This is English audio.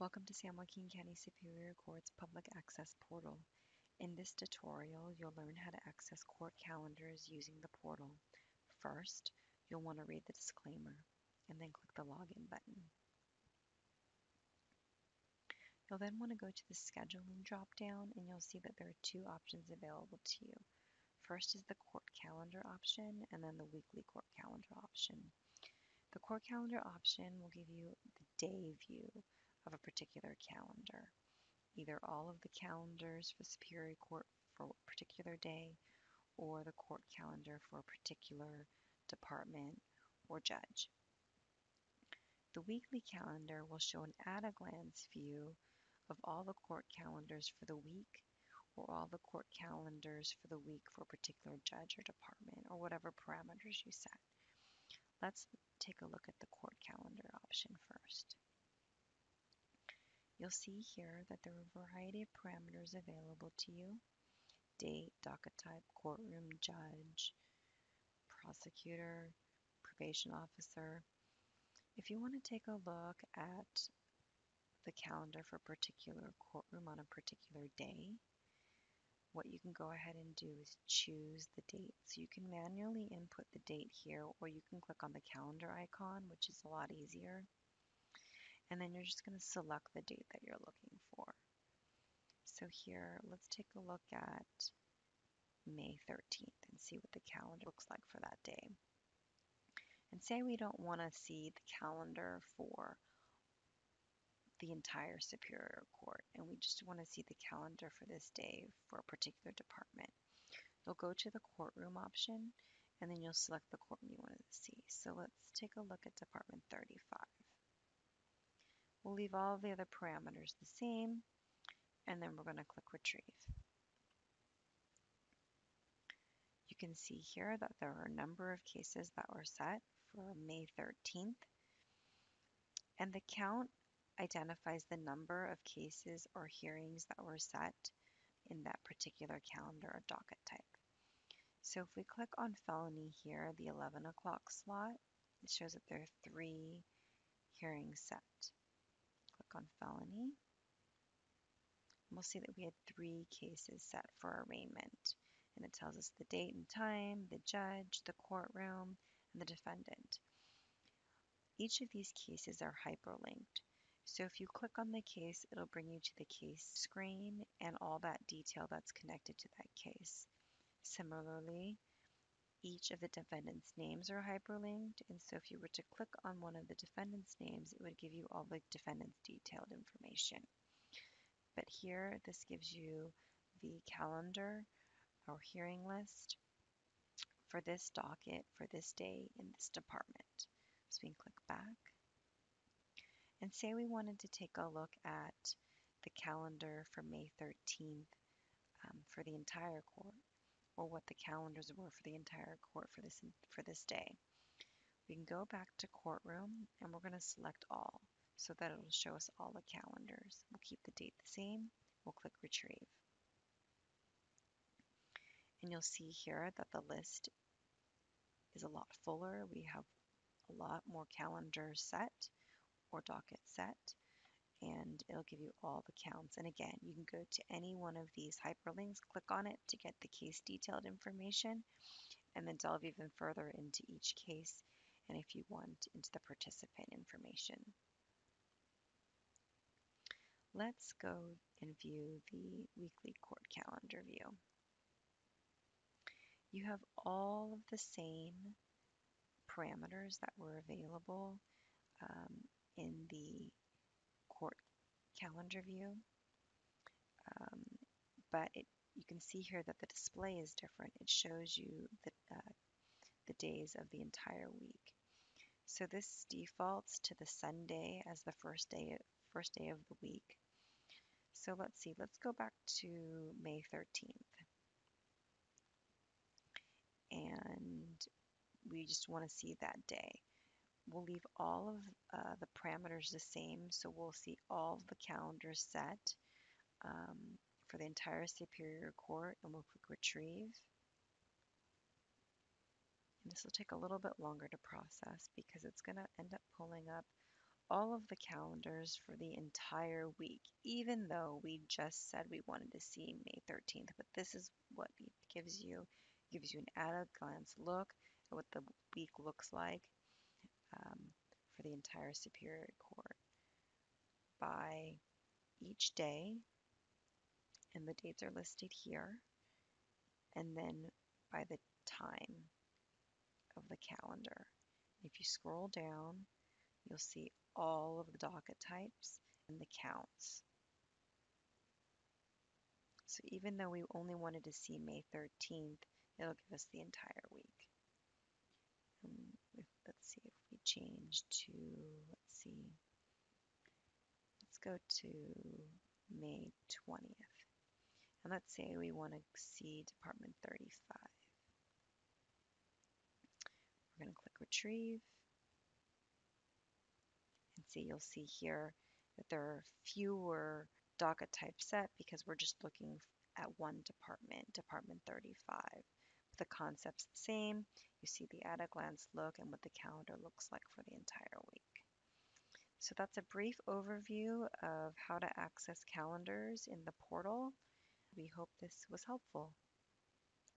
Welcome to San Joaquin County Superior Court's Public Access Portal. In this tutorial, you'll learn how to access court calendars using the portal. First, you'll want to read the disclaimer and then click the Login button. You'll then want to go to the Scheduling drop-down and you'll see that there are two options available to you. First is the Court Calendar option and then the Weekly Court Calendar option. The Court Calendar option will give you the day view of a particular calendar, either all of the calendars for Superior Court for a particular day or the court calendar for a particular department or judge. The weekly calendar will show an at-a-glance view of all the court calendars for the week or all the court calendars for the week for a particular judge or department or whatever parameters you set. Let's take a look at the court calendar option first. You'll see here that there are a variety of parameters available to you: date, docket type, courtroom, judge, prosecutor, probation officer. If you want to take a look at the calendar for a particular courtroom on a particular day, what you can go ahead and do is choose the date. So you can manually input the date here, or you can click on the calendar icon, which is a lot easier. And then you're just going to select the date that you're looking for. So here, let's take a look at May 13th and see what the calendar looks like for that day. And say we don't want to see the calendar for the entire Superior Court, and we just want to see the calendar for this day for a particular department. You'll go to the courtroom option, and then you'll select the courtroom you want to see. So let's take a look at Department 35. We'll leave all the other parameters the same, and then we're going to click Retrieve. You can see here that there are a number of cases that were set for May 13th, and the count identifies the number of cases or hearings that were set in that particular calendar or docket type. So if we click on felony here, the 11 o'clock slot, it shows that there are 3 hearings set. Click on felony. We'll see that we had 3 cases set for arraignment. And it tells us the date and time, the judge, the courtroom, and the defendant. Each of these cases are hyperlinked. So if you click on the case, it'll bring you to the case screen and all that detail that's connected to that case. Similarly, each of the defendants' names are hyperlinked, and so if you were to click on one of the defendants' names, it would give you all the defendants' detailed information. But here, this gives you the calendar or hearing list for this docket, for this day, in this department. So we can click back. And say we wanted to take a look at the calendar for May 13th for the entire court, or what the calendars were for the entire court for this day. We can go back to courtroom and we're going to select all so that it'll show us all the calendars. We'll keep the date the same. We'll click Retrieve. And you'll see here that the list is a lot fuller. We have a lot more calendars set or dockets set, and it'll give you all the counts. And again, you can go to any one of these hyperlinks, click on it to get the case detailed information, and then delve even further into each case, and if you want, into the participant information. Let's go and view the weekly court calendar view. You have all of the same parameters that were available in the court calendar view, but you can see here that the display is different. It shows you the days of the entire week. So this defaults to the Sunday as the first day of the week. So let's see, let's go back to May 13th. And we just want to see that day. We'll leave all of the parameters the same, so we'll see all of the calendars set for the entire Superior Court, and we'll click Retrieve. And this will take a little bit longer to process because it's going to end up pulling up all of the calendars for the entire week, even though we just said we wanted to see May 13th. But this is what it gives you. It gives you an at-a-glance look at what the week looks like um, for the entire Superior Court by each day, and the dates are listed here, and then by the time of the calendar. If you scroll down, you'll see all of the docket types and the counts. So even though we only wanted to see May 13th, it'll give us the entire week. Let's see if we change to, let's go to May 20th. And let's say we want to see Department 35. We're going to click Retrieve. And see, you'll see here that there are fewer docket types set because we're just looking at one department, Department 35. The concept's the same. You see the at-a-glance look and what the calendar looks like for the entire week. So that's a brief overview of how to access calendars in the portal. We hope this was helpful.